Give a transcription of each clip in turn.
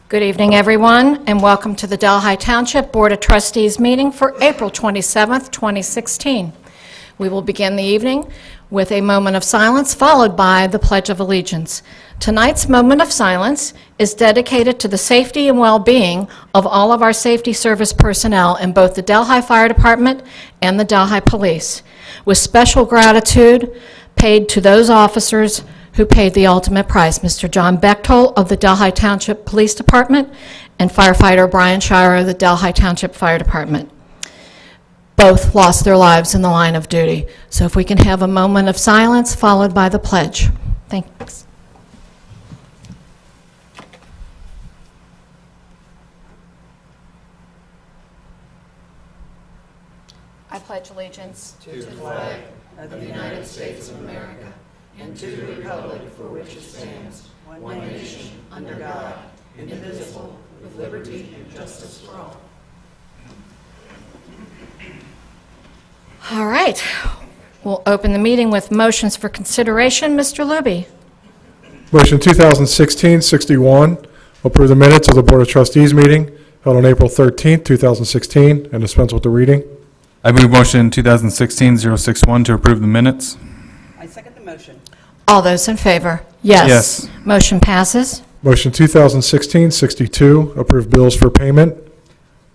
Good evening, everyone, and welcome to the Delhi Township Board of Trustees meeting for April 27th, 2016. We will begin the evening with a moment of silence, followed by the Pledge of Allegiance. Tonight's moment of silence is dedicated to the safety and well-being of all of our safety service personnel in both the Delhi Fire Department and the Delhi Police, with special gratitude paid to those officers who paid the ultimate price, Mr. John Bechtold of the Delhi Township Police Department and firefighter Brian Shire of the Delhi Township Fire Department. Both lost their lives in the line of duty. So if we can have a moment of silence followed by the pledge. Thanks. I pledge allegiance to the flag of the United States of America and to the republic for which it stands, one nation, under God, indivisible, with liberty and justice for all. All right. We'll open the meeting with motions for consideration. Mr. Luby. Motion 2016-61, approve the minutes of the Board of Trustees meeting held on April 13th, 2016, and dispense with the reading. I move motion 2016-061 to approve the minutes. I second the motion. All those in favor? Yes. Yes. Motion passes. Motion 2016-62, approve bills for payment.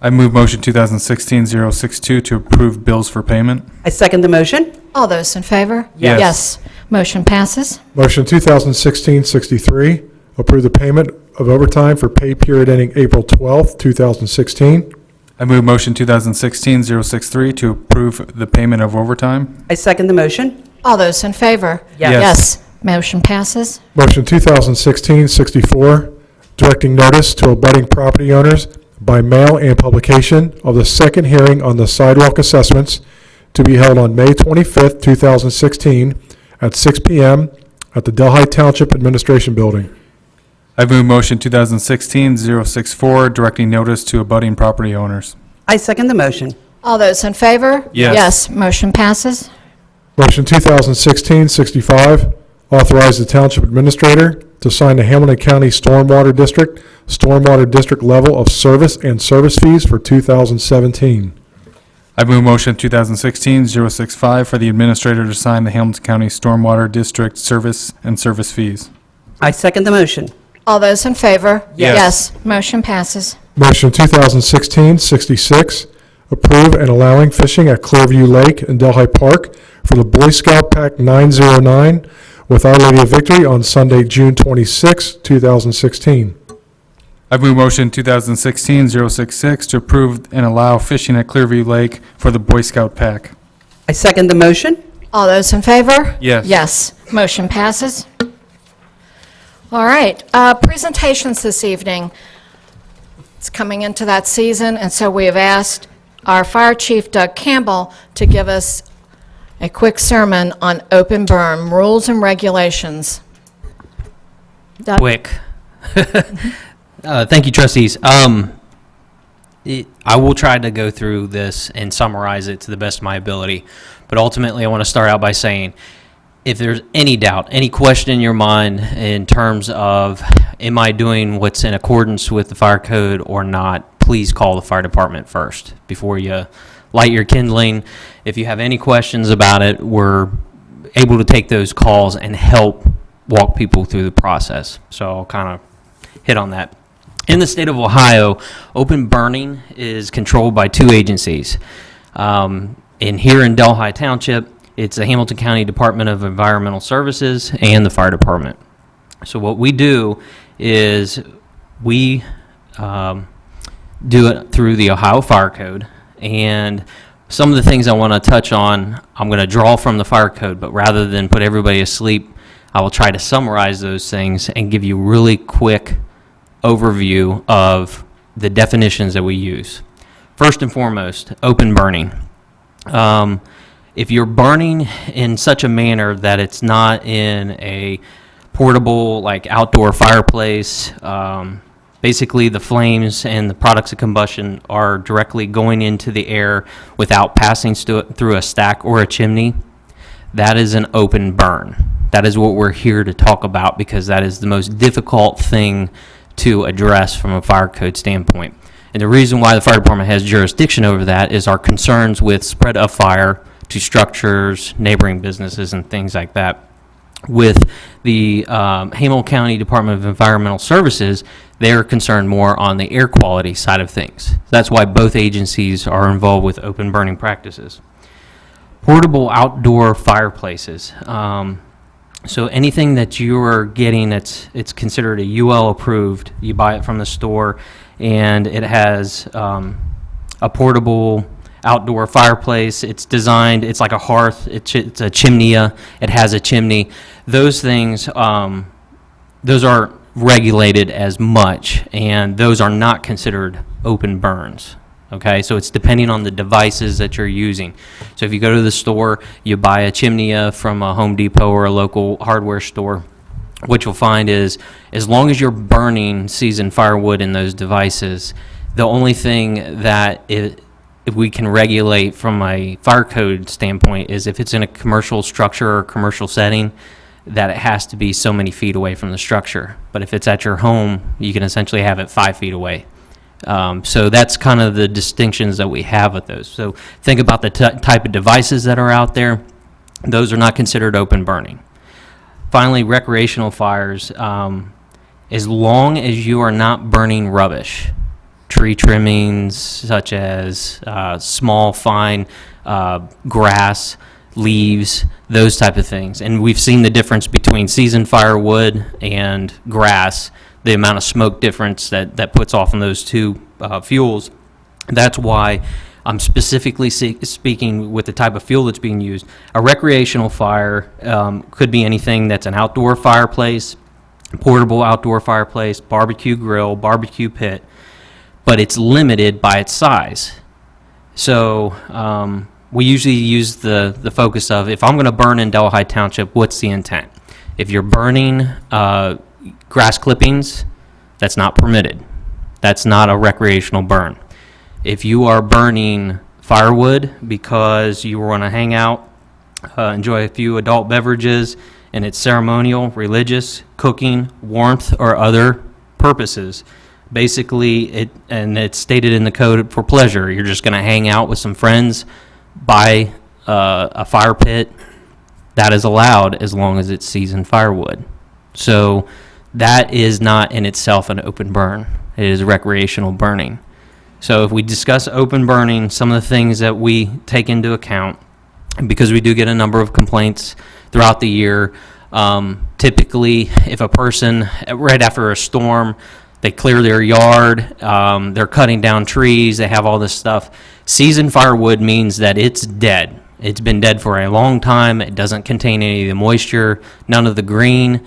I move motion 2016-062 to approve bills for payment. I second the motion. All those in favor? Yes. Yes. Motion passes. Motion 2016-63, approve the payment of overtime for pay period ending April 12th, 2016. I move motion 2016-063 to approve the payment of overtime. I second the motion. All those in favor? Yes. Yes. Motion passes. Motion 2016-64, directing notice to abutting property owners by mail and publication of the second hearing on the sidewalk assessments to be held on May 25th, 2016 at 6 p.m. at the Delhi Township Administration Building. I move motion 2016-064 directing notice to abutting property owners. I second the motion. All those in favor? Yes. Yes. Motion passes. Motion 2016-65, authorize the Township Administrator to sign the Hamilton County Stormwater District level of service and service fees for 2017. I move motion 2016-065 for the administrator to sign the Hamilton County Stormwater District service and service fees. I second the motion. All those in favor? Yes. Yes. Motion passes. Motion 2016-66, approve and allowing fishing at Clearview Lake and Delhi Park for the Boy Scout Pack 909 with Our Lady of Victory on Sunday, June 26, 2016. I move motion 2016-066 to approve and allow fishing at Clearview Lake for the Boy Scout Pack. I second the motion. All those in favor? Yes. Yes. Motion passes. All right. Presentations this evening. It's coming into that season, and so we have asked our Fire Chief, Doug Campbell, to give us a quick sermon on open burn rules and regulations. Doug? Quick. Thank you, trustees. I will try to go through this and summarize it to the best of my ability, but ultimately I want to start out by saying, if there's any doubt, any question in your mind in terms of, am I doing what's in accordance with the fire code or not, please call the fire department first before you light your kindling. If you have any questions about it, we're able to take those calls and help walk people through the process. So I'll kind of hit on that. In the state of Ohio, open burning is controlled by two agencies. Here in Delhi Township, it's the Hamilton County Department of Environmental Services and the Fire Department. So what we do is we do it through the Ohio Fire Code, and some of the things I want to touch on, I'm going to draw from the fire code, but rather than put everybody asleep, I will try to summarize those things and give you really quick overview of the definitions that we use. First and foremost, open burning. If you're burning in such a manner that it's not in a portable, like outdoor fireplace, basically the flames and the products of combustion are directly going into the air without passing through a stack or a chimney, that is an open burn. That is what we're here to talk about, because that is the most difficult thing to address from a fire code standpoint. And the reason why the fire department has jurisdiction over that is our concerns with spread of fire to structures, neighboring businesses, and things like that. With the Hamilton County Department of Environmental Services, they're concerned more on the air quality side of things. That's why both agencies are involved with open burning practices. Portable outdoor fireplaces. So anything that you are getting it's considered a UL approved, you buy it from the store, and it has a portable outdoor fireplace. It's designed, it's like a hearth, it's a chimney, it has a chimney. Those things, those aren't regulated as much, and those are not considered open burns. Okay, so it's depending on the devices that you're using. So if you go to the store, you buy a chimney from a Home Depot or a local hardware store, what you'll find is as long as you're burning seasoned firewood in those devices, the only thing that if we can regulate from a fire code standpoint is if it's in a commercial structure or commercial setting, that it has to be so many feet away from the structure. But if it's at your home, you can essentially have it 5 feet away. So that's kind of the distinctions that we have with those. So think about the type of devices that are out there. Those are not considered open burning. Finally, recreational fires, as long as you are not burning rubbish, tree trimmings such as small, fine grass, leaves, those type of things. And we've seen the difference between seasoned firewood and grass, the amount of smoke difference that puts off on those two fuels. That's why I'm specifically speaking with the type of fuel that's being used. A recreational fire could be anything that's an outdoor fireplace, portable outdoor fireplace, barbecue grill, barbecue pit, but it's limited by its size. So we usually use the focus of, if I'm going to burn in Delhi Township, what's the intent? If you're burning grass clippings, that's not permitted. That's not a recreational burn. If you are burning firewood because you want to hang out, enjoy a few adult beverages, and it's ceremonial, religious, cooking, warmth, or other purposes, basically, it's stated in the code for pleasure. You're just going to hang out with some friends, buy a fire pit. That is allowed as long as it's seasoned firewood. So that is not in itself an open burn. It is recreational burning. So if we discuss open burning, some of the things that we take into account, because we do get a number of complaints throughout the year, typically if a person, right after a storm, they clear their yard, they're cutting down trees, they have all this stuff. Seasoned firewood means that it's dead. It's been dead for a long time. It doesn't contain any of the moisture, none of the green.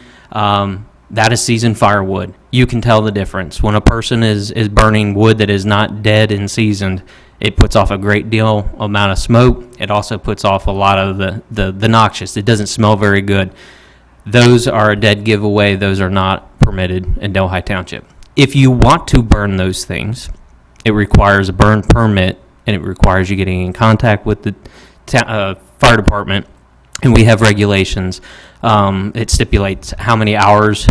That is seasoned firewood. You can tell the difference. When a person is burning wood that is not dead and seasoned, it puts off a great deal amount of smoke. It also puts off a lot of the noxious. It doesn't smell very good. Those are a dead giveaway. Those are not permitted in Delhi Township. If you want to burn those things, it requires a burn permit, and it requires you getting in contact with the fire department, and we have regulations. It stipulates how many hours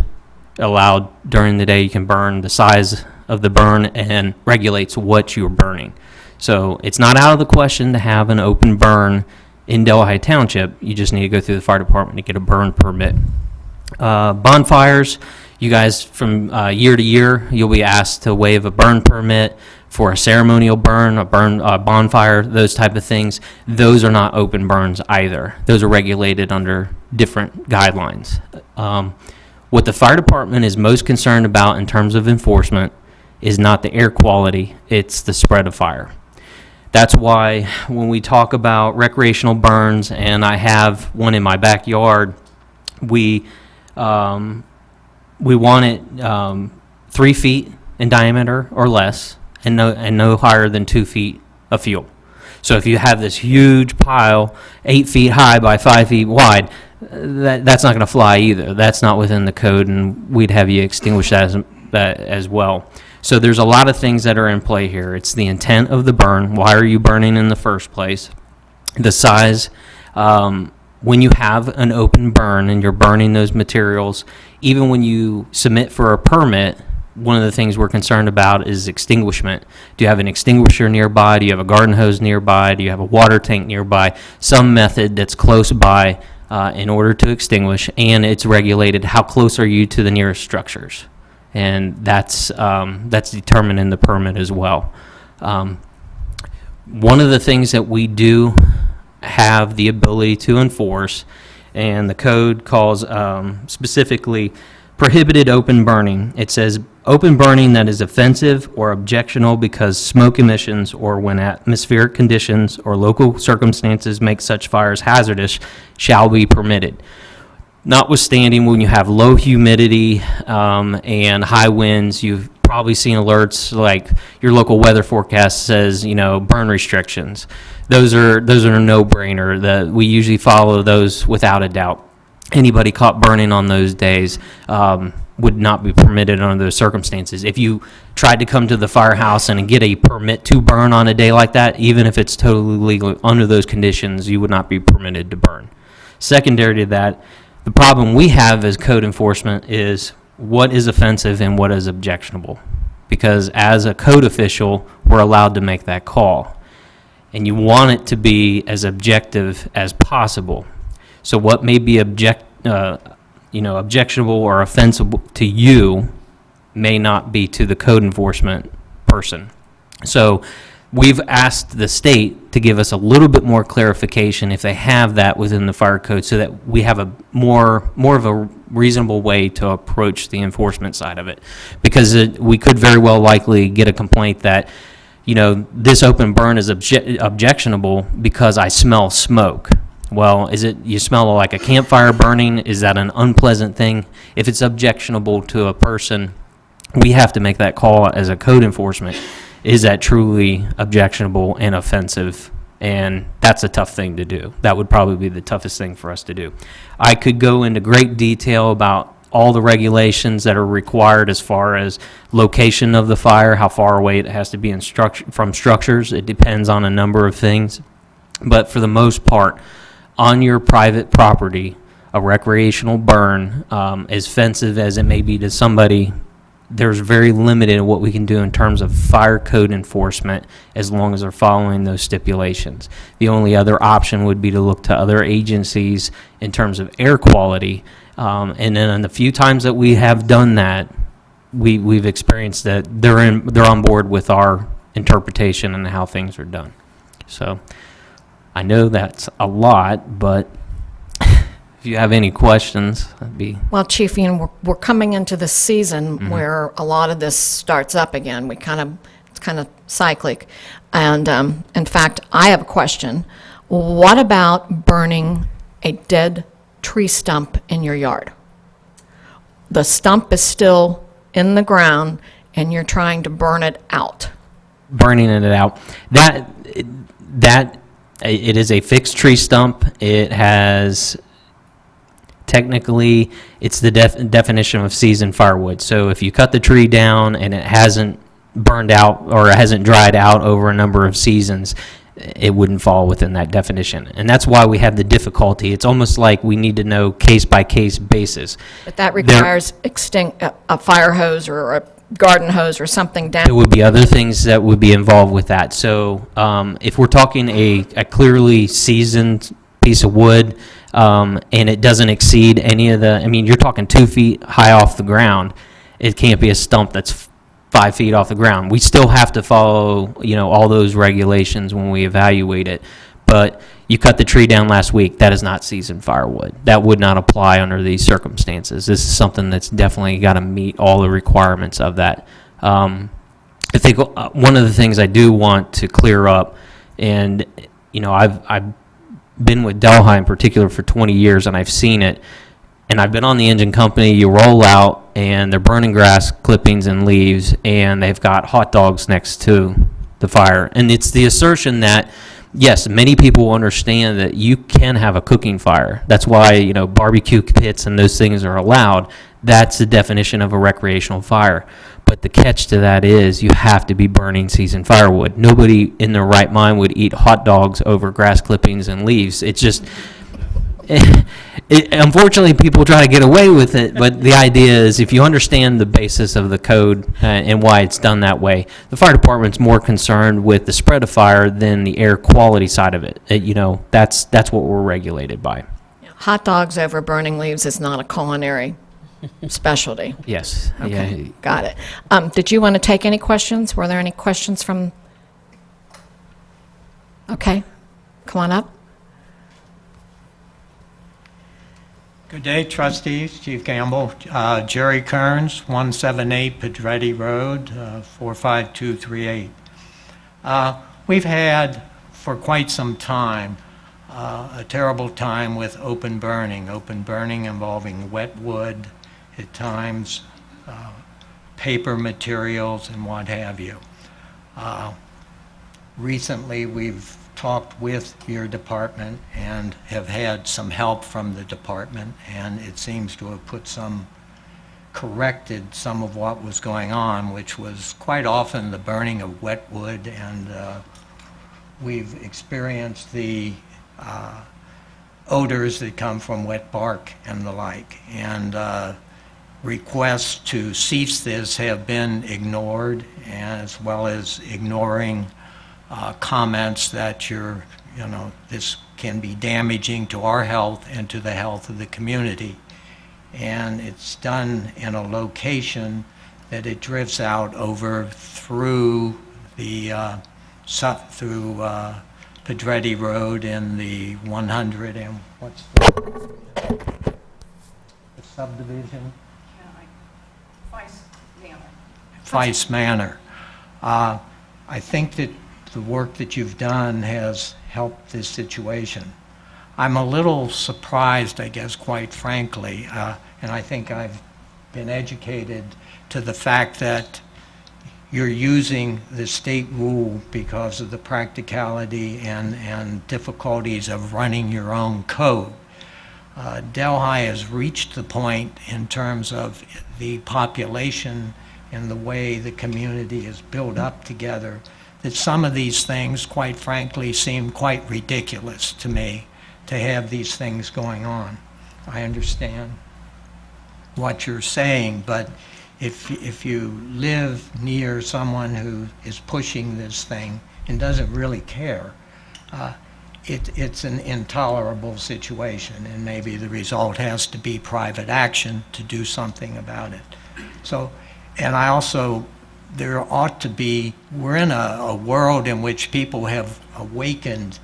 allowed during the day you can burn, the size of the burn, and regulates what you're burning. So it's not out of the question to have an open burn in Delhi Township. You just need to go through the fire department to get a burn permit. Bonfires, you guys, from year to year, you'll be asked to waive a burn permit for a ceremonial burn, a bonfire, those type of things. Those are not open burns either. Those are regulated under different guidelines. What the fire department is most concerned about in terms of enforcement is not the air quality, it's the spread of fire. That's why when we talk about recreational burns, and I have one in my backyard, we want it 3 feet in diameter or less, and no higher than 2 feet of fuel. So if you have this huge pile, 8 feet high by 5 feet wide, that's not going to fly either. That's not within the code, and we'd have you extinguish that as well. So there's a lot of things that are in play here. It's the intent of the burn. Why are you burning in the first place? The size. When you have an open burn and you're burning those materials, even when you submit for a permit, one of the things we're concerned about is extinguishment. Do you have an extinguisher nearby? Do you have a garden hose nearby? Do you have a water tank nearby? Some method that's close by in order to extinguish, and it's regulated. How close are you to the nearest structures? And that's determined in the permit as well. One of the things that we do have the ability to enforce, and the code calls specifically prohibited open burning. It says open burning that is offensive or objectionable because smoke emissions or when atmospheric conditions or local circumstances make such fires hazardous shall be permitted. Notwithstanding, when you have low humidity and high winds, you've probably seen alerts like your local weather forecast says, burn restrictions. Those are a no-brainer. That we usually follow those without a doubt. Anybody caught burning on those days would not be permitted under those circumstances. If you tried to come to the firehouse and get a permit to burn on a day like that, even if it's totally legal under those conditions, you would not be permitted to burn. Secondary to that, the problem we have as code enforcement is what is offensive and what is objectionable. Because as a code official, we're allowed to make that call. And you want it to be as objective as possible. So what may be objectionable or offensive to you may not be to the code enforcement person. So we've asked the state to give us a little bit more clarification if they have that within the fire code, so that we have a more of a reasonable way to approach the enforcement side of it. Because we could very well likely get a complaint that, this open burn is objectionable because I smell smoke. Well, is it you smell like a campfire burning? Is that an unpleasant thing? If it's objectionable to a person, we have to make that call as a code enforcement. Is that truly objectionable and offensive? And that's a tough thing to do. That would probably be the toughest thing for us to do. I could go into great detail about all the regulations that are required as far as location of the fire, how far away it has to be from structures. It depends on a number of things. But for the most part, on your private property, a recreational burn, as offensive as it may be to somebody, there's very limited in what we can do in terms of fire code enforcement as long as they're following those stipulations. The only other option would be to look to other agencies in terms of air quality. And then in the few times that we have done that, we've experienced that they're on board with our interpretation and how things are done. So I know that's a lot, but if you have any questions, that'd be... Well, Chief, we're coming into the season where a lot of this starts up again. It's kind of cyclic. And in fact, I have a question. What about burning a dead tree stump in your yard? The stump is still in the ground, and you're trying to burn it out. Burning it out. It is a fixed tree stump. It has, technically, it's the definition of seasoned firewood. So if you cut the tree down and it hasn't burned out or it hasn't dried out over a number of seasons, it wouldn't fall within that definition. And that's why we have the difficulty. It's almost like we need to know case-by-case basis. But that requires a fire hose or a garden hose or something down. There would be other things that would be involved with that. So if we're talking a clearly seasoned piece of wood and it doesn't exceed any of you're talking 2 feet high off the ground, it can't be a stump that's 5 feet off the ground. We still have to follow, all those regulations when we evaluate it. But you cut the tree down last week, that is not seasoned firewood. That would not apply under these circumstances. This is something that's definitely got to meet all the requirements of that. I think one of the things I do want to clear up, and I've been with Delhi in particular for 20 years, and I've seen it. And I've been on the engine company. You roll out, and they're burning grass clippings and leaves, and they've got hot dogs next to the fire. And it's the assertion that, yes, many people understand that you can have a cooking fire. That's why, barbecue pits and those things are allowed. That's the definition of a recreational fire. But the catch to that is you have to be burning seasoned firewood. Nobody in their right mind would eat hot dogs over grass clippings and leaves. It's just... Unfortunately, people try to get away with it, but the idea is if you understand the basis of the code and why it's done that way, the fire department's more concerned with the spread of fire than the air quality side of it. That's what we're regulated by. Hot dogs over burning leaves is not a culinary specialty. Yes. Okay, Yeah. got it. Did you want to take any questions? Were there any questions from? Okay, come on up. Good day, trustees, Chief Campbell. Jerry Kearns, 178 Pedretti Road, 45238. We've had, for quite some time, a terrible time with open burning involving wet wood, at times paper materials and what have you. Recently, we've talked with your department and have had some help from the department, and it seems to have corrected some of what was going on, which was quite often the burning of wet wood, and we've experienced the odors that come from wet bark and the like. And requests to cease this have been ignored, as well as ignoring comments that this can be damaging to our health and to the health of the community. And it's done in a location that it drifts out over through the Pedretti Road in the 100 and what's the subdivision? Feist Manor. I think that the work that you've done has helped this situation. I'm a little surprised, I guess, quite frankly, and I think I've been educated to the fact that you're using the state rule because of the practicality and difficulties of running your own code. Delhi has reached the point in terms of the population and the way the community is built up together that some of these things, quite frankly, seem quite ridiculous to me, to have these things going on. I understand what you're saying, but if you live near someone who is pushing this thing and doesn't really care, it's an intolerable situation, and maybe the result has to be private action to do something about it. So, and I also, there ought to be, we're in a world in which people have awakened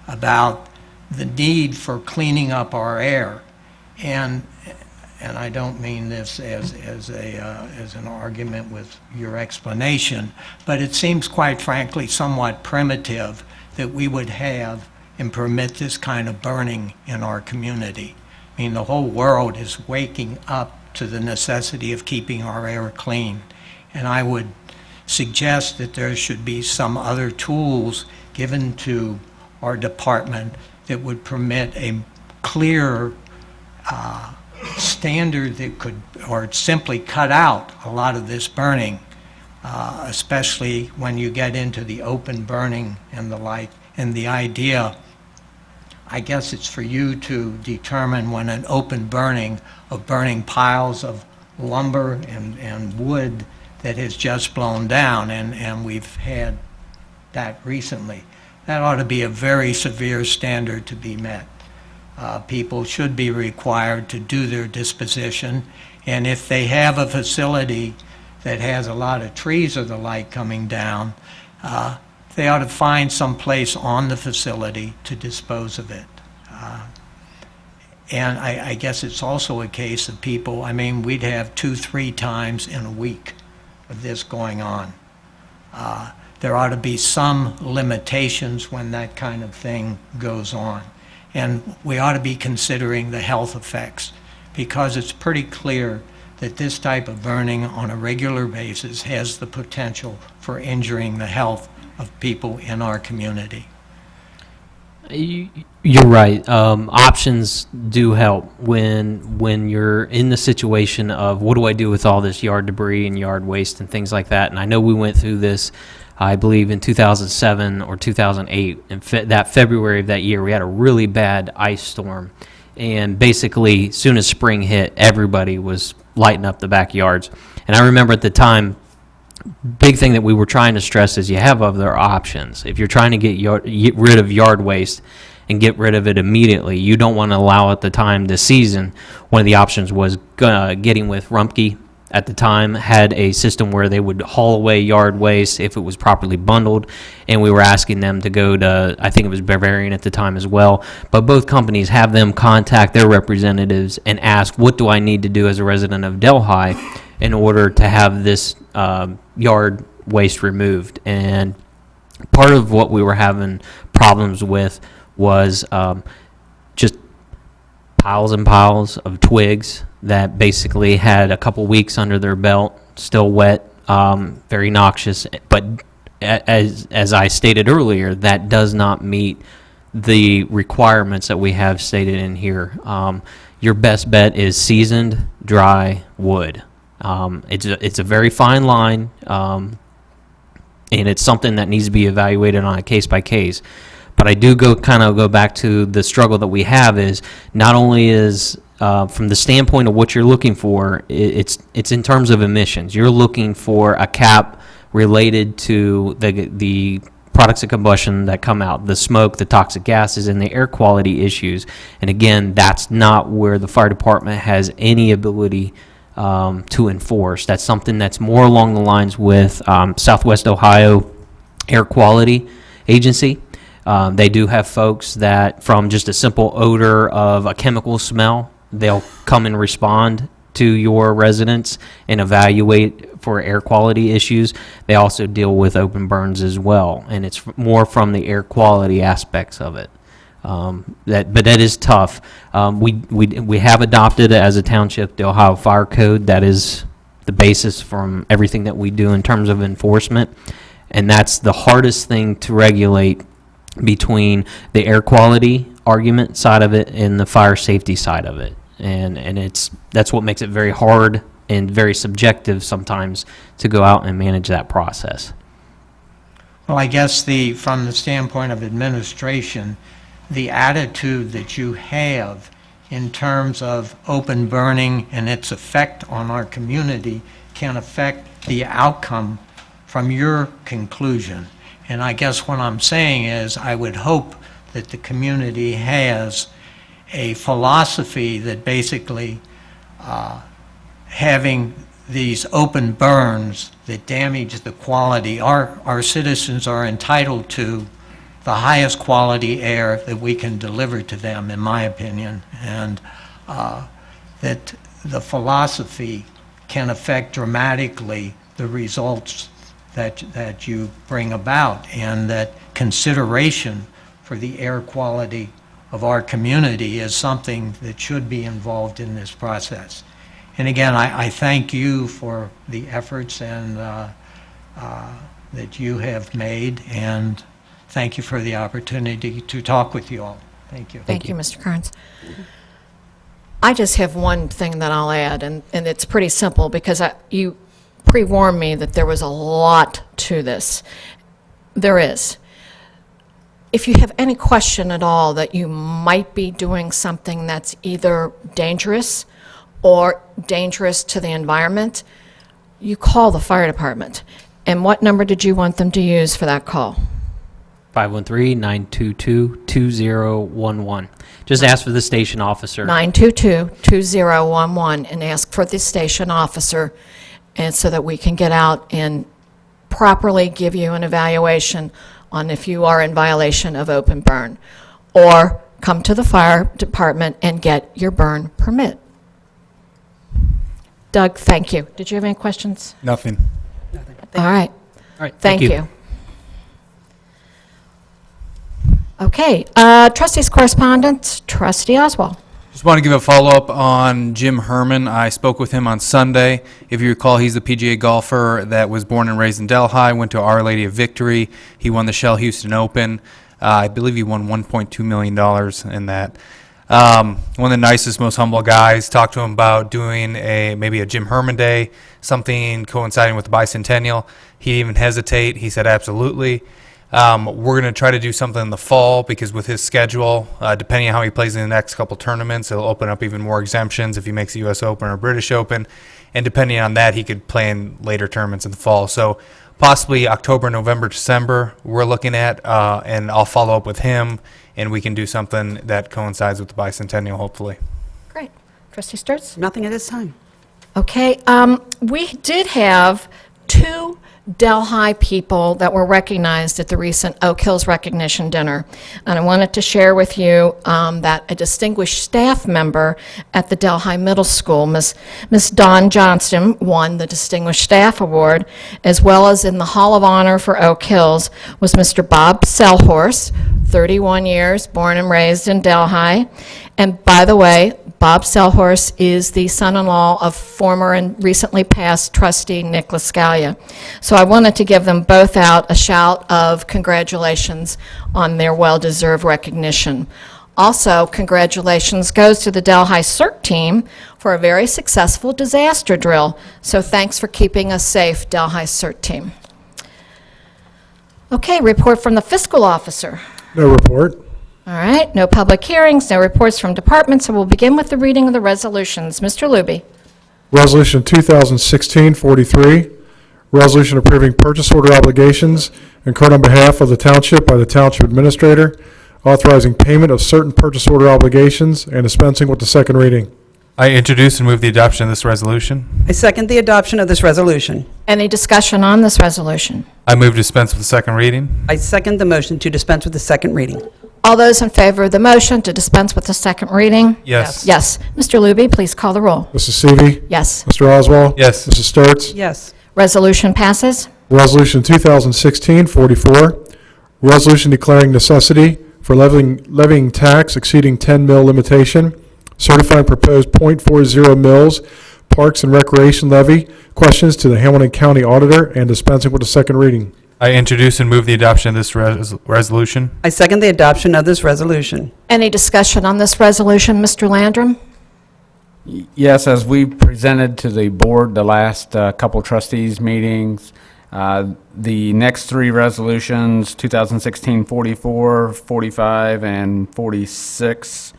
about the need for cleaning up our air, and I don't mean this as an argument with your explanation, but it seems quite frankly somewhat primitive that we would have and permit this kind of burning in our community. I mean, the whole world is waking up to the necessity of keeping our air clean, and I would suggest that there should be some other tools given to our department that would permit a clear standard that could, or simply cut out a lot of this burning, especially when you get into the open burning and the like. And the idea, I guess it's for you to determine when an open burning of burning piles of lumber and wood that has just blown down, and we've had that recently. That ought to be a very severe standard to be met. People should be required to do their disposition, and if they have a facility that has a lot of trees or the like coming down, they ought to find some place on the facility to dispose of it. And I guess it's also a case of people, I mean, we'd have 2-3 times in a week of this going on. There ought to be some limitations when that kind of thing goes on. And we ought to be considering the health effects, because it's pretty clear that this type of burning on a regular basis has the potential for injuring the health of people in our community. You're right. Options do help when you're in the situation of what do I do with all this yard debris and yard waste and things like that. And I know we went through this, I believe, in 2007 or 2008. In that February of that year, we had a really bad ice storm And basically, soon as spring hit, everybody was lighting up the backyards. And I remember at the time, big thing that we were trying to stress is you have other options. If you're trying to get rid of yard waste and get rid of it immediately, you don't want to allow at the time this season. One of the options was getting with Rumpke. At the time, had a system where they would haul away yard waste if it was properly bundled, and we were asking them to go to, I think it was Bavarian at the time as well, but both companies have them contact their representatives and ask, what do I need to do as a resident of Delhi in order to have this yard waste removed? And part of what we were having problems with was just piles and piles of twigs that basically had a couple weeks under their belt, still wet, very noxious. But as I stated earlier, that does not meet the requirements that we have stated in here. Your best bet is seasoned, dry wood. It's a very fine line, and it's something that needs to be evaluated on a case by case. But I do go back to the struggle that we have is not only is from the standpoint of what you're looking for, it's in terms of emissions. You're looking for a cap related to the products of combustion that come out, the smoke, the toxic gases, and the air quality issues. And again, that's not where the fire department has any ability to enforce. That's something that's more along the lines with Southwest Ohio Air Quality Agency. They do have folks that from just a simple odor of a chemical smell, they'll come and respond to your residents and evaluate for air quality issues. They also deal with open burns as well, and it's more from the air quality aspects of it. But that is tough. We have adopted as a township the Ohio Fire Code. That is the basis from everything that we do in terms of enforcement, and that's the hardest thing to regulate between the air quality argument side of it and the fire safety side of it. And that's what makes it very hard and very subjective sometimes to go out and manage that process. Well, I guess from the standpoint of administration, the attitude that you have in terms of open burning and its effect on our community can affect the outcome from your conclusion. And I guess what I'm saying is I would hope that the community has a philosophy that basically having these open burns that damage the quality, our citizens are entitled to the highest quality air that we can deliver to them, in my opinion, and that the philosophy can affect dramatically the results that you bring about, and that consideration for the air quality of our community is something that should be involved in this process. And again, I thank you for the efforts and that you have made, and thank you for the opportunity to talk with you all. Thank you. Thank you, Mr. Kearns. I just have one thing that I'll add, and it's pretty simple, because you pre-warned me that there was a lot to this. There is. If you have any question at all that you might be doing something that's either dangerous or dangerous to the environment, you call the fire department. And what number did you want them to use for that call? 513-922-2011. Just ask for the station officer. 922-2011, and ask for the station officer, and so that we can get out and properly give you an evaluation on if you are in violation of open burn, or come to the fire department and get your burn permit. Doug, thank you. Did you have any questions? Nothing. All right. All right, Thank you. Okay, trustees correspondence, trustee Oswald. Just want to give a follow-up on Jim Herman. I spoke with him on Sunday. If you recall, he's the PGA golfer that was born and raised in Delhi, went to Our Lady of Victory. He won the Shell Houston Open. I believe he won $1.2 million in that. One of the nicest, most humble guys. Talked to him about doing maybe a Jim Herman Day, something coinciding with the bicentennial. He didn't even hesitate. He said absolutely. We're going to try to do something in the fall because with his schedule, depending on how he plays in the next couple tournaments, it'll open up even more exemptions if he makes the U.S. Open or British Open. And depending on that, he could play in later tournaments in the fall. So possibly October, November, December we're looking at, and I'll follow up with him, and we can do something that coincides with the bicentennial, hopefully. Great. Trustee Sturts? Nothing at this time. Okay, we did have 2 Delhi people that were recognized at the recent Oak Hills Recognition Dinner. And I wanted to share with you that a distinguished staff member at the Delhi Middle School, Miss Dawn Johnston, won the Distinguished Staff Award, as well as in the Hall of Honor for Oak Hills was Mr. Bob Selhorst, 31 years, born and raised in Delhi. And by the way, Bob Selhorst is the son-in-law of former and recently passed trustee Nick Lascalia. So I wanted to give them both out a shout of congratulations on their well-deserved recognition. Also, congratulations goes to the Delhi CERT team for a very successful disaster drill. So thanks for keeping us safe, Delhi CERT team. Okay, report from the fiscal officer. No report. All right, no public hearings, no reports from departments, so we'll begin with the reading of the resolutions. Mr. Luby. Resolution 2016-43, resolution approving purchase order obligations incurred on behalf of the Township by the Township Administrator, authorizing payment of certain purchase order obligations and dispensing with the second reading. I introduce and move the adoption of this resolution. I second the adoption of this resolution. Any discussion on this resolution? I move to dispense with the second reading. I second the motion to dispense with the second reading. All those in favor of the motion to dispense with the second reading? Yes. Yes. Mr. Luby, please call the roll. Mrs. Seavey. Yes. Mr. Oswald. Yes. Mrs. Sturts. Yes. Resolution passes. Resolution 2016-44, resolution declaring necessity for levying tax exceeding 10 mil limitation, certifying proposed .40 mils Parks and Recreation levy, questions to the Hamilton County Auditor, and dispensing with the second reading. I introduce and move the adoption of this resolution. I second the adoption of this resolution. Any discussion on this resolution, Mr. Landrum? Yes, as we presented to the board the last couple trustees meetings, the next 3 resolutions, 2016-44, 45, and 46,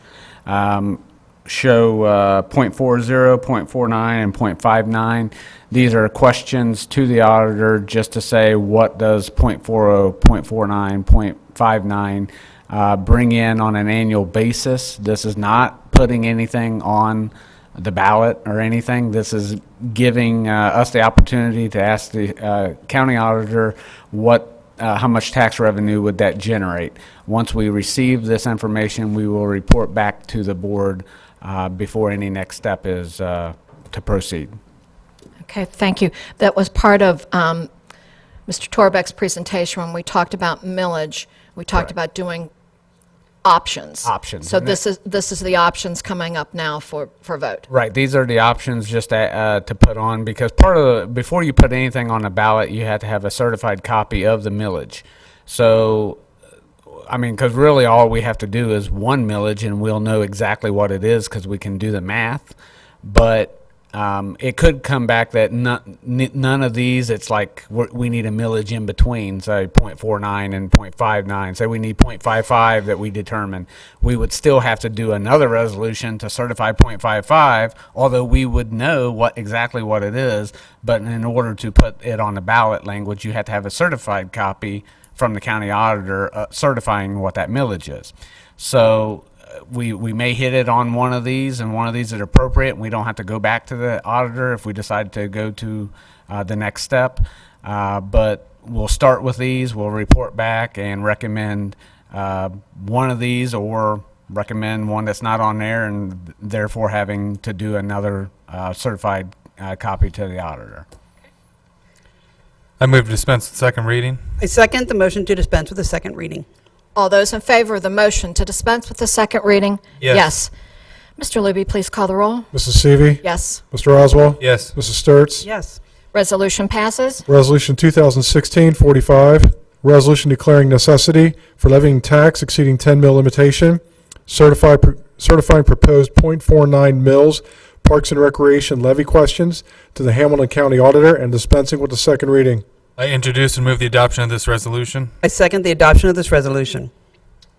show .40, .49, and .59. These are questions to the auditor just to say what does .40, .49, .59 bring in on an annual basis. This is not putting anything on the ballot or anything. This is giving us the opportunity to ask the county auditor how much tax revenue would that generate. Once we receive this information, we will report back to the board before any next step is to proceed. Okay, thank you. That was part of Mr. Torbeck's presentation when we talked about millage. We talked about doing options. Options. So this is the options coming up now for vote. Right. These are the options just to put on, because before you put anything on the ballot, you have to have a certified copy of the millage. So, I mean, because really all we have to do is one millage and we'll know exactly what it is because we can do the math. But it could come back that none of these, it's like we need a millage in between, say .49 and .59. Say we need .55 that we determine. We would still have to do another resolution to certify .55, although we would know exactly what it is. But in order to put it on the ballot language, you have to have a certified copy from the county auditor certifying what that millage is. So we may hit it on one of these, and one of these is appropriate, and we don't have to go back to the auditor if we decide to go to the next step. But we'll start with these, we'll report back and recommend one of these, or recommend one that's not on there, and therefore having to do another certified copy to the auditor. I move to dispense with second reading. I second the motion to dispense with the second reading. All those in favor of the motion to dispense with the second reading? Yes. Mr. Luby, please call the roll. Mrs. Seavey. Yes. Mr. Oswald. Yes. Mrs. Sturts. Yes. Resolution passes. Resolution 2016-45, resolution declaring necessity for levying tax exceeding 10 mil limitation, certifying proposed .49 mils Parks and Recreation levy questions to the Hamilton County Auditor, and dispensing with the second reading. I introduce and move the adoption of this resolution. I second the adoption of this resolution.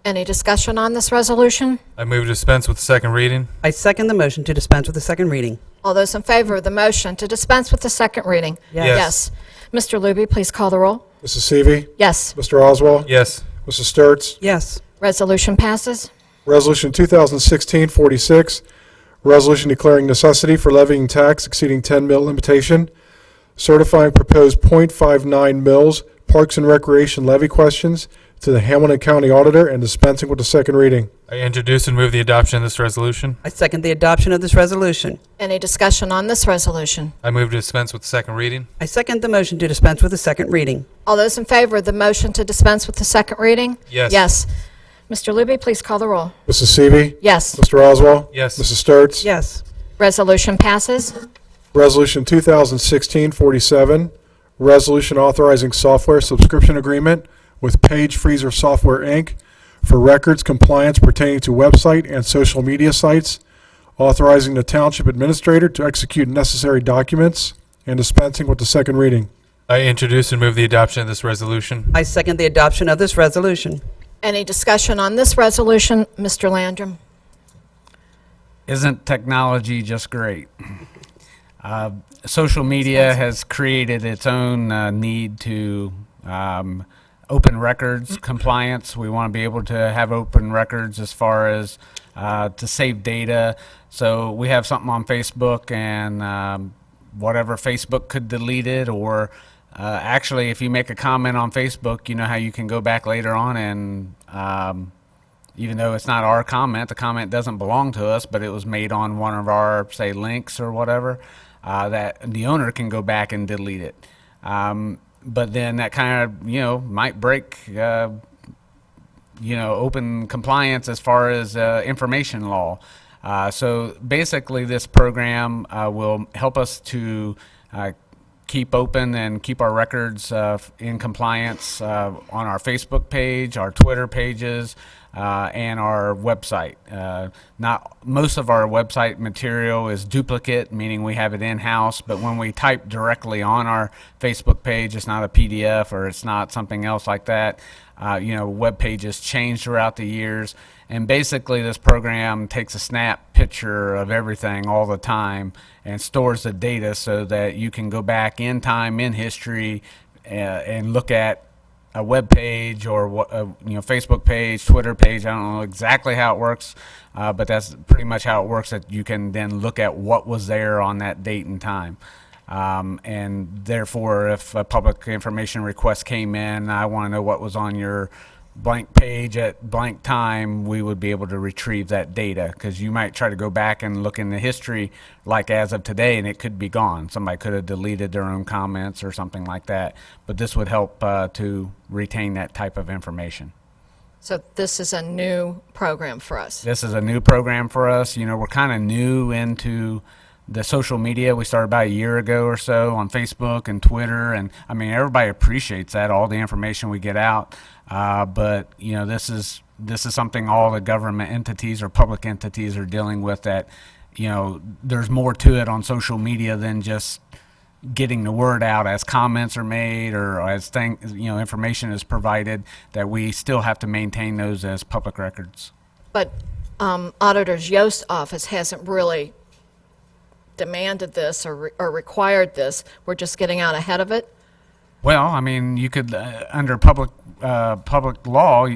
Any discussion on this resolution? I move to dispense with the second reading. I second the motion to dispense with the second reading. All those in favor of the motion to dispense with the second reading? Yes. Mr. Luby, please call the roll. Mrs. Seavey. Yes. Mr. Oswald. Yes. Mrs. Sturts. Yes. Resolution passes. Resolution 2016-46, resolution declaring necessity for levying tax exceeding 10 mil limitation, certifying proposed .59 mils Parks and Recreation levy questions to the Hamilton County Auditor and dispensing with the second reading. I introduce and move the adoption of this resolution. I second the adoption of this resolution. Any discussion on this resolution? I move to dispense with the second reading. I second the motion to dispense with the second reading. All those in favor of the motion to dispense with the second reading? Yes. Yes. Mr. Luby, please call the roll. Mrs. Seavey. Yes. Mr. Oswald. Yes. Mrs. Sturts. Yes. Resolution passes. Resolution 2016-47, resolution authorizing software subscription agreement with Page Freezer Software, Inc. for records compliance pertaining to website and social media sites, authorizing the Township Administrator to execute necessary documents, and dispensing with the second reading. I introduce and move the adoption of this resolution. I second the adoption of this resolution. Any discussion on this resolution? Mr. Landrum. Isn't technology just great? Social media has created its own need to open records compliance. We want to be able to have open records as far as to save data. So we have something on Facebook, and whatever Facebook could delete it, or actually, if you make a comment on Facebook, you know how you can go back later on and even though it's not our comment, the comment doesn't belong to us, but it was made on one of our, say, links or whatever, that the owner can go back and delete it. But then that kind of, might break, open compliance as far as information law. So basically, this program will help us to keep open and keep our records in compliance on our Facebook page, our Twitter pages, and our website. Not most of our website material is duplicate, meaning we have it in-house, but when we type directly on our Facebook page, it's not a PDF or it's not something else like that. Web pages change throughout the years, and basically this program takes a snap picture of everything all the time and stores the data so that you can go back in time, in history, and look at a web page or Facebook page, Twitter page. I don't know exactly how it works, but that's pretty much how it works. That you can then look at what was there on that date and time. And therefore, if a public information request came in, I want to know what was on your blank page at blank time, we would be able to retrieve that data, because you might try to go back and look in the history like as of today and it could be gone. Somebody could have deleted their own comments or something like that, but this would help to retain that type of information. So this is a new program for us. This is a new program for us. We're kind of new into the social media. We started about a year ago or so on Facebook and Twitter, and I mean, everybody appreciates that, all the information we get out. But this is something all the government entities or public entities are dealing with. That there's more to it on social media than just getting the word out as comments are made or as information is provided. That we still have to maintain those as public records. But Auditor Yost's office hasn't really demanded this or required this. We're just getting out ahead of it. Well, I mean, you could under public law,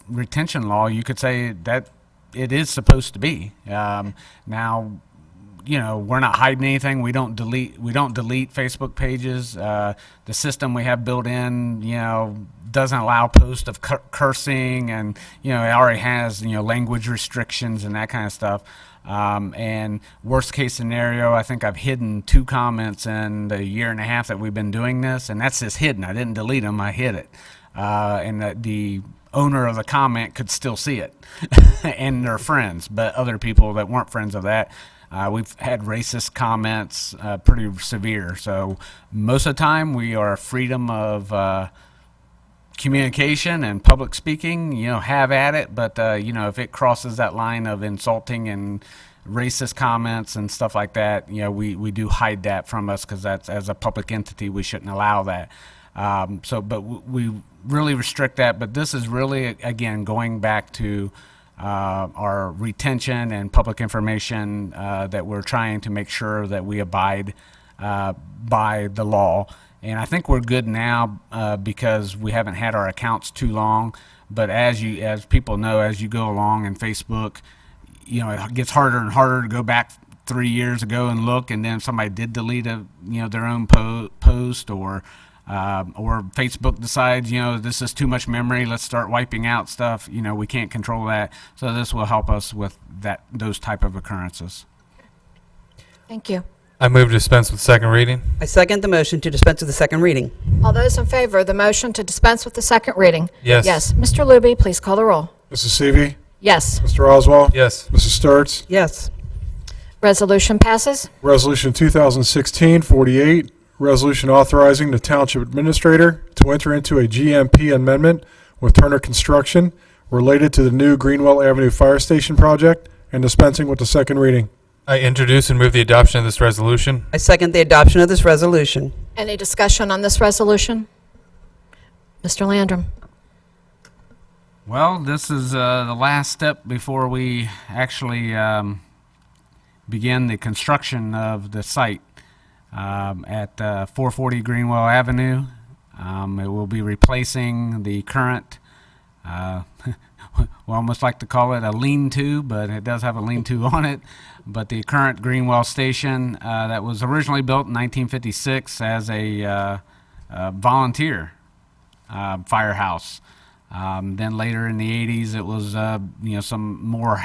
retention law, you could say that it is supposed to be. Now, we're not hiding anything. We don't delete Facebook pages. The system we have built in, doesn't allow posts of cursing, and it already has language restrictions and that kind of stuff. And worst case scenario, I think I've hidden 2 comments in the year and a half that we've been doing this, and that's just hidden. I didn't delete them, I hid it. And the owner of the comment could still see it and their friends, but other people that weren't friends of that, we've had racist comments, pretty severe. So most of the time we are freedom of communication and public speaking, have at it, but if it crosses that line of insulting and racist comments and stuff like that, we do hide that from us, because that's, as a public entity, we shouldn't allow that. We really restrict that. But this is really, again, going back to our retention and public information that we're trying to make sure that we abide by the law. And I think we're good now because we haven't had our accounts too long. But as people know, as you go along in Facebook, it gets harder and harder to go back 3 years ago and look, and then if somebody did delete their own post, or Facebook decides, this is too much memory, let's start wiping out stuff. We can't control that. So this will help us with those type of occurrences. Thank you. I move to dispense with second reading. I second the motion to dispense with the second reading. All those in favor of the motion to dispense with the second reading? Yes. Yes. Mr. Luby, please call the roll. Mrs. Seavey. Yes. Mr. Oswald. Yes. Mrs. Sturts. Yes. Resolution passes. Resolution 2016-48, resolution authorizing the Township Administrator to enter into a GMP amendment with Turner Construction related to the new Greenwell Avenue Fire Station project and dispensing with the second reading. I introduce and move the adoption of this resolution. I second the adoption of this resolution. Any discussion on this resolution? Mr. Landrum. Well, this is the last step before we actually begin the construction of the site at 440 Greenwell Avenue. It will be replacing the current, we almost like to call it a lean-to, but it does have a lean-to on it. But the current Greenwell station that was originally built in 1956 as a volunteer firehouse. Then later in the 80s, it was, some more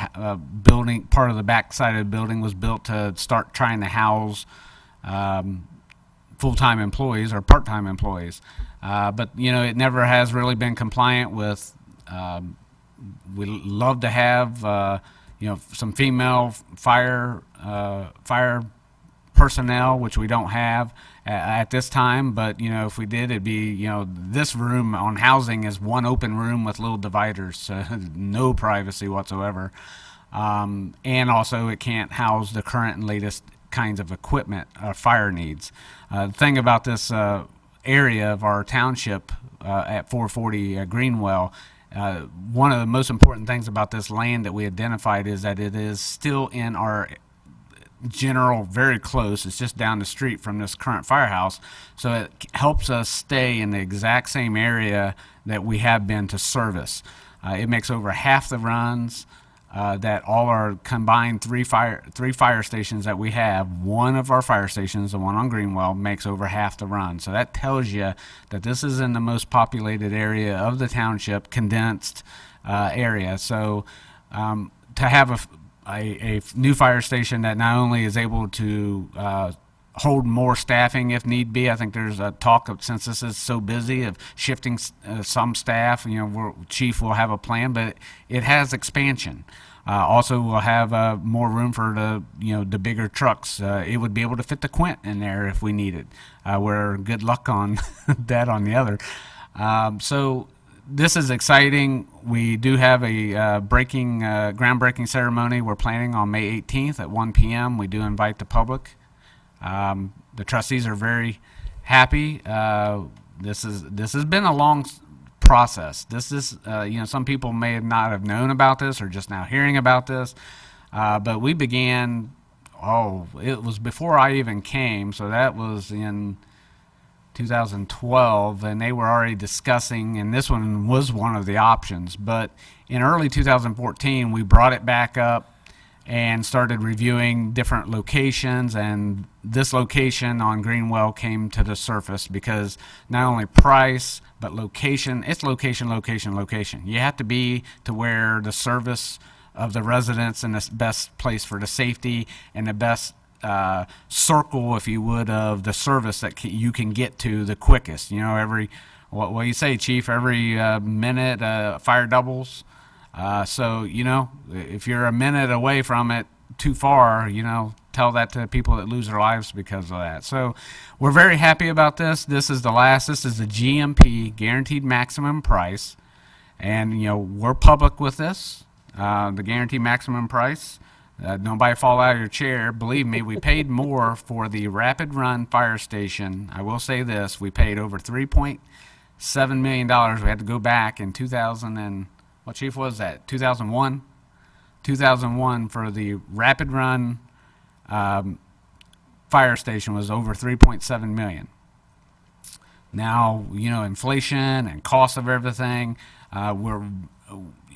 building, part of the back side of the building was built to start trying to house full-time employees or part-time employees. But, it never has really been compliant with, we love to have, some female fire personnel, which we don't have at this time, but if we did, it'd be this room on housing is one open room with little dividers, so no privacy whatsoever, and also it can't house the current and latest kinds of equipment fire needs. The thing about this area of our township at 440 Greenwell, one of the most important things about this land that we identified is that it is still in our general, very close. It's just down the street from this current firehouse, so it helps us stay in the exact same area that we have been to service. It makes over half the runs that all our combined three fire stations that we have. One of our fire stations, the one on Greenwell, makes over half the run. So that tells you that this is in the most populated area of the township, condensed area. So to have a new fire station that not only is able to hold more staffing if need be. I think there's a talk of, since this is so busy, of shifting some staff. Chief will have a plan, but it has expansion. Also, we'll have more room for the bigger trucks. It would be able to fit the Quint in there if we needed. We're good luck on that on the other. So this is exciting. We do have a groundbreaking ceremony. We're planning on May 18th at 1 p.m. We do invite the public. The trustees are very happy. This has been a long process. This is, some people may not have known about this or just now hearing about this, but we began, it was before I even came, so that was in 2012, and they were already discussing, and this one was one of the options. But in early 2014, we brought it back up and started reviewing different locations, and this location on Greenwell came to the surface because not only price, but location. It's location, location, location. You have to be to where the service of the residents and the best place for the safety and the best circle, if you would, of the service that you can get to the quickest. What you say, Chief, every minute fire doubles. So, if you're a minute away from it too far, tell that to people that lose their lives because of that. So we're very happy about this. This is the GMP, guaranteed maximum price. And, we're public with this, the guaranteed maximum price. Nobody fall out of your chair. Believe me, we paid more for the Rapid Run Fire Station. I will say this, we paid over $3.7 million. We had to go back in 2000 and, what, Chief, was that, 2001? 2001 for the Rapid Run fire station was over $3.7 million. Now, inflation and cost of everything,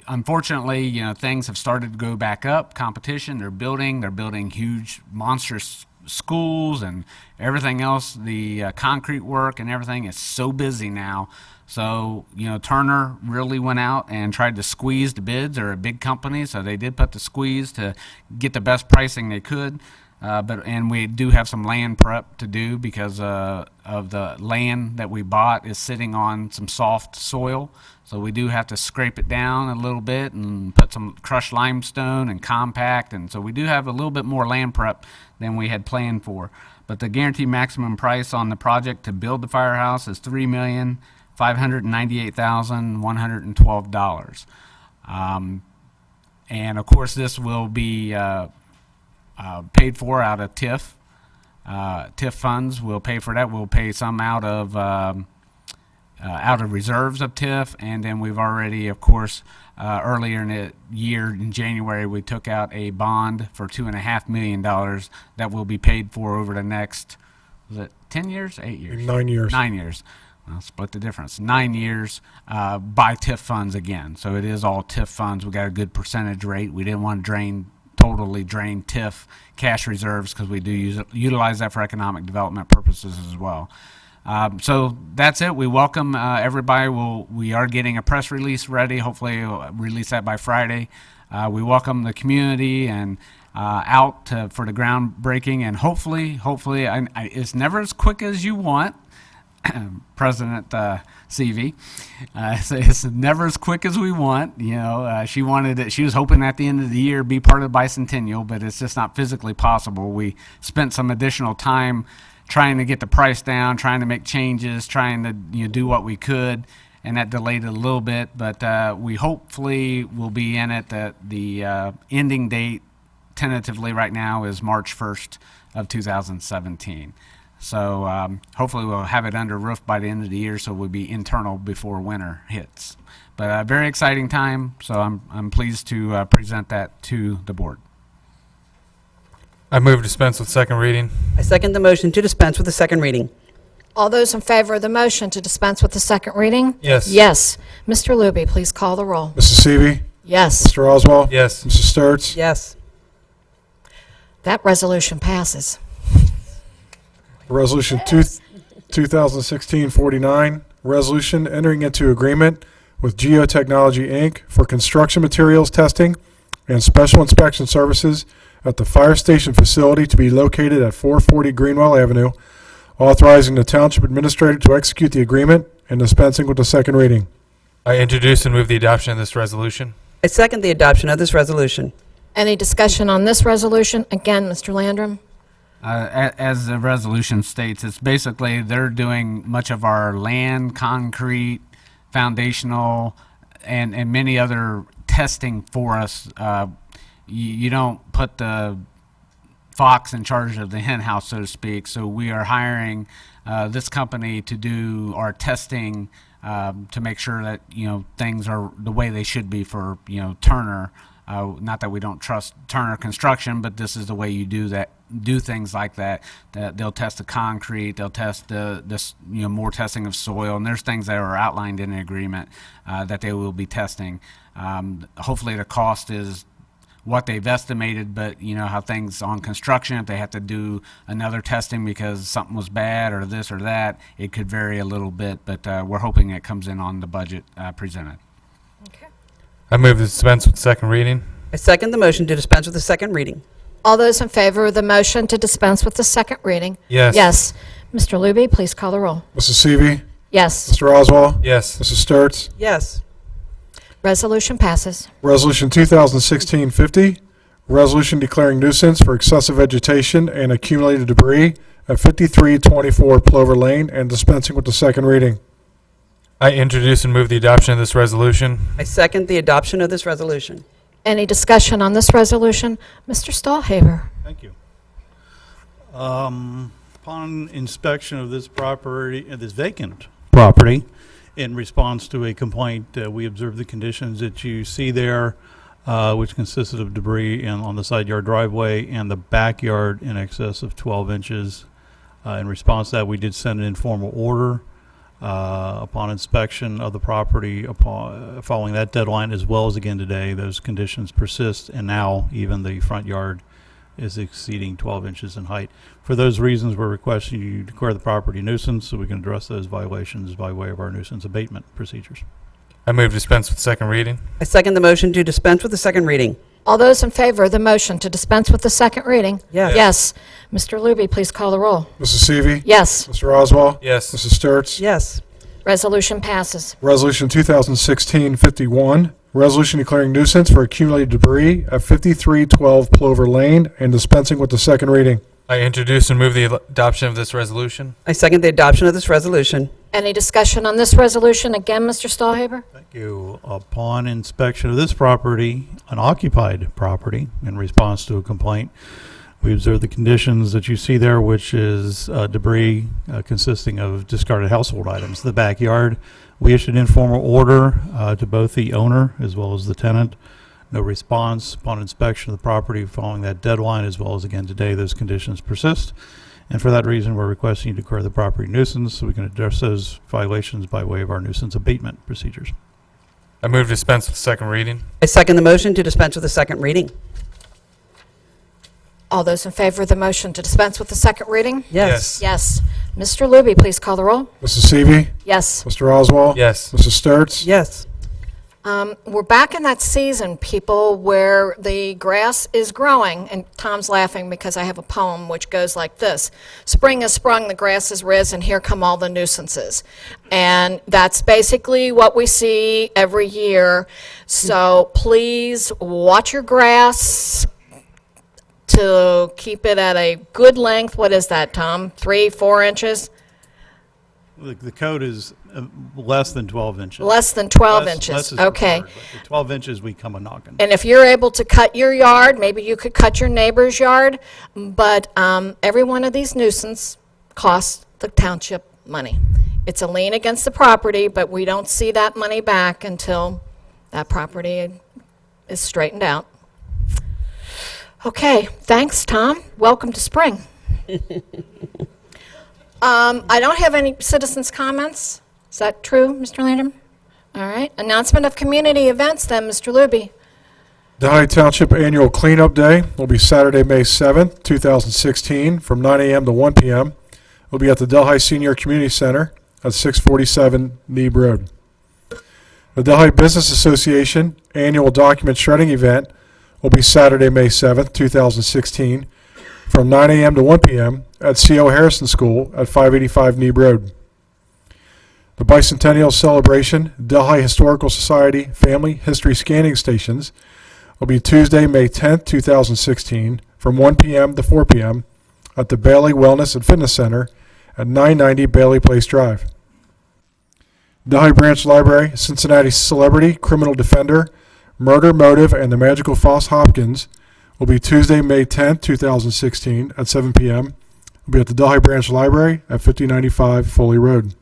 unfortunately, things have started to go back up. Competition, they're building huge, monstrous schools and everything else. The concrete work and everything is so busy now. So, Turner really went out and tried to squeeze the bids. They're a big company, so they did put the squeeze to get the best pricing they could. And we do have some land prep to do because of the land that we bought is sitting on some soft soil. So we do have to scrape it down a little bit and put some crushed limestone and compact. And so we do have a little bit more land prep than we had planned for. But the guaranteed maximum price on the project to build the firehouse is $3,598,112. And of course, this will be paid for out of TIF. TIF funds will pay for that. We'll pay some out of reserves of TIF, and then we've already, of course, earlier in the year in January, we took out a bond for $2.5 million that will be paid for over the next, was it 10 years, 8 years? 9 years. 9 years. I'll split the difference. 9 years by TIF funds again. So it is all TIF funds. We got a good percentage rate. We didn't want to totally drain TIF cash reserves because we do utilize that for economic development purposes as well. So that's it. We welcome everybody. We are getting a press release ready. Hopefully we'll release that by Friday. We welcome the community and out for the groundbreaking, and hopefully it's never as quick as you want. President CV. So it's never as quick as we want. She wanted it. She was hoping at the end of the year be part of the bicentennial, but it's just not physically possible. We spent some additional time trying to get the price down, trying to make changes, trying to do what we could, and that delayed it a little bit. But we hopefully will be in it. The ending date tentatively right now is March 1st of 2017. So hopefully we'll have it under roof by the end of the year, so we'll be internal before winter hits. But a very exciting time, so I'm pleased to present that to the board. I move to dispense with second reading. I second the motion to dispense with the second reading. All those in favor of the motion to dispense with the second reading? Yes. Yes. Mr. Luby, please call the roll. Mrs. Seavey. Yes. Mr. Oswald. Yes. Mrs. Sturts. Yes. That resolution passes. Resolution 2016-49, resolution entering into agreement with Geotechnology, Inc. for construction materials testing and special inspection services at the fire station facility to be located at 440 Greenwell Avenue, authorizing the Township Administrator to execute the agreement and dispensing with the second reading. I introduce and move the adoption of this resolution. I second the adoption of this resolution. Any discussion on this resolution? Again, Mr. Landrum. As the resolution states, it's basically they're doing much of our land, concrete, foundational, and many other testing for us. You don't put the fox in charge of the hen house, so to speak. So we are hiring this company to do our testing to make sure that things are the way they should be for Turner. Not that we don't trust Turner Construction, but this is the way you do things like that. That they'll test the concrete, they'll test more testing of soil, and there's things that are outlined in the agreement that they will be testing. Hopefully the cost is what they've estimated, but how things on construction, if they have to do another testing because something was bad or this or that, it could vary a little bit, but we're hoping it comes in on the budget presented. Okay. I move to dispense with second reading. I second the motion to dispense with the second reading. All those in favor of the motion to dispense with the second reading? Yes. Yes. Mr. Luby, please call the roll. Mrs. Seavey. Yes. Mr. Oswald. Yes. Mrs. Sturts. Yes. Resolution passes. Resolution 2016-50, resolution declaring nuisance for excessive vegetation and accumulated debris at 5324 Plover Lane and dispensing with the second reading. I introduce and move the adoption of this resolution. I second the adoption of this resolution. Any discussion on this resolution? Mr. Stahlhaber? Thank you. Upon inspection of this property, this vacant property, in response to a complaint, we observed the conditions that you see there, which consisted of debris on the side yard driveway and the backyard in excess of 12 inches. In response to that, we did send an informal order upon inspection of the property following that deadline, as well as again today. Those conditions persist, and now even the front yard is exceeding 12 inches in height. For those reasons, we're requesting you declare the property nuisance so we can address those violations by way of our nuisance abatement procedures. I move dispense with second reading. I second the motion to dispense with the second reading. All those in favor of the motion to dispense with the second reading? Yes. Yes. Mr. Luby, please call the roll. Mrs. Seavey. Yes. Mr. Oswald. Yes. Mrs. Sturts. Yes. Resolution passes. Resolution 2016-51, resolution declaring nuisance for accumulated debris at 5312 Plover Lane and dispensing with the second reading. I introduce and move the adoption of this resolution. I second the adoption of this resolution. Any discussion on this resolution? Again, Mr. Stahlhaber? Thank you. Upon inspection of this property, an occupied property, in response to a complaint, we observed the conditions that you see there, which is debris consisting of discarded household items. The backyard, we issued an informal order to both the owner as well as the tenant. No response upon inspection of the property following that deadline, as well as again today, those conditions persist. And for that reason, we're requesting you declare the property nuisance so we can address those violations by way of our nuisance abatement procedures. I move dispense with second reading. I second the motion to dispense with the second reading. All those in favor of the motion to dispense with the second reading? Yes. Yes. Mr. Luby, please call the roll. Mrs. Seavey. Yes. Mr. Oswald. Yes. Mrs. Sturts. Yes. We're back in that season, people, where the grass is growing, and Tom's laughing because I have a poem which goes like this. Spring has sprung, the grass is risen, here come all the nuisances. And that's basically what we see every year. So please watch your grass to keep it at a good length. What is that, Tom? 3-4 inches? The code is less than 12 inches. Less than 12 Less inches. is Okay. preferred, but the 12 inches, we come a knocking. And if you're able to cut your yard, maybe you could cut your neighbor's yard, but every one of these nuisance costs the township money. It's a lien against the property, but we don't see that money back until that property is straightened out. Okay, thanks, Tom. Welcome to spring. I don't have any citizens' comments. Is that true, Mr. Landrum? All right. Announcement of community events then, Mr. Luby. Delhi Township Annual Cleanup Day will be Saturday, May 7th, 2016, from 9 a.m. to 1 p.m. It will be at the Delhi Senior Community Center at 647 Neeb Road. The Delhi Business Association Annual Document Shredding Event will be Saturday, May 7th, 2016, from 9 a.m. to 1 p.m. at C.O. Harrison School at 585 Neeb Road. The Bicentennial Celebration Delhi Historical Society Family History Scanning Stations will be Tuesday, May 10th, 2016, from 1 p.m. to 4 p.m. at the Bailey Wellness and Fitness Center at 990 Bailey Place Drive. Delhi Branch Library Cincinnati Celebrity Criminal Defender Murder Motive and the Magical Foss Hopkins will be Tuesday, May 10th, 2016 at 7 p.m. It will be at the Delhi Branch Library at 5095 Foley Road.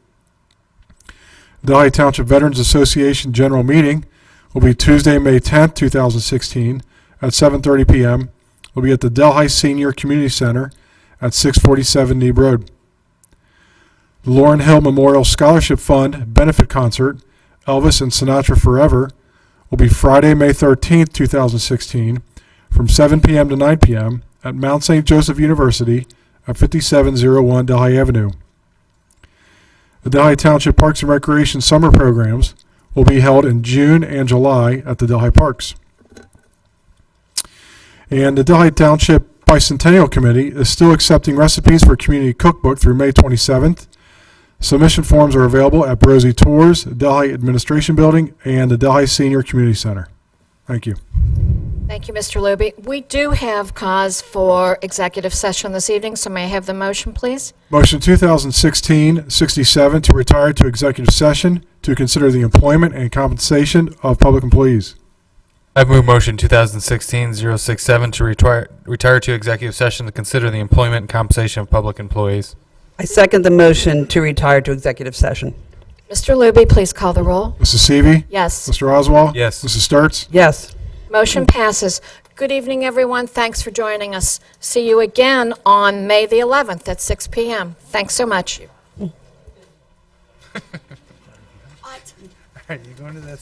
Delhi Township Veterans Association General Meeting will be Tuesday, May 10th, 2016 at 7:30 p.m. It will be at the Delhi Senior Community Center at 647 Neeb Road. The Laurel Hill Memorial Scholarship Fund Benefit Concert, Elvis and Sinatra Forever, will be Friday, May 13th, 2016 from 7 p.m. to 9 p.m. at Mount St. Joseph University at 5701 Delhi Avenue. The Delhi Township Parks and Recreation Summer Programs will be held in June and July at the Delhi Parks. And the Delhi Township Bicentennial Committee is still accepting recipes for Community Cookbook through May 27th. Submission forms are available at Brosey Tours, Delhi Administration Building, and the Delhi Senior Community Center. Thank you. Thank you, Mr. Luby. We do have cause for executive session this evening, so may I have the motion, please? Motion 2016-67 to retire to executive session to consider the employment and compensation of public employees. I've moved motion 2016-067 to retire to executive session to consider the employment and compensation of public employees. I second the motion to retire to executive session. Mr. Luby, please call the roll. Mrs. Seavey. Yes. Mr. Oswald. Yes. Mrs. Sturts. Yes. Motion passes. Good evening, everyone. Thanks for joining us. See you again on May the 11th at 6 p.m. Thanks so much. Are you going to that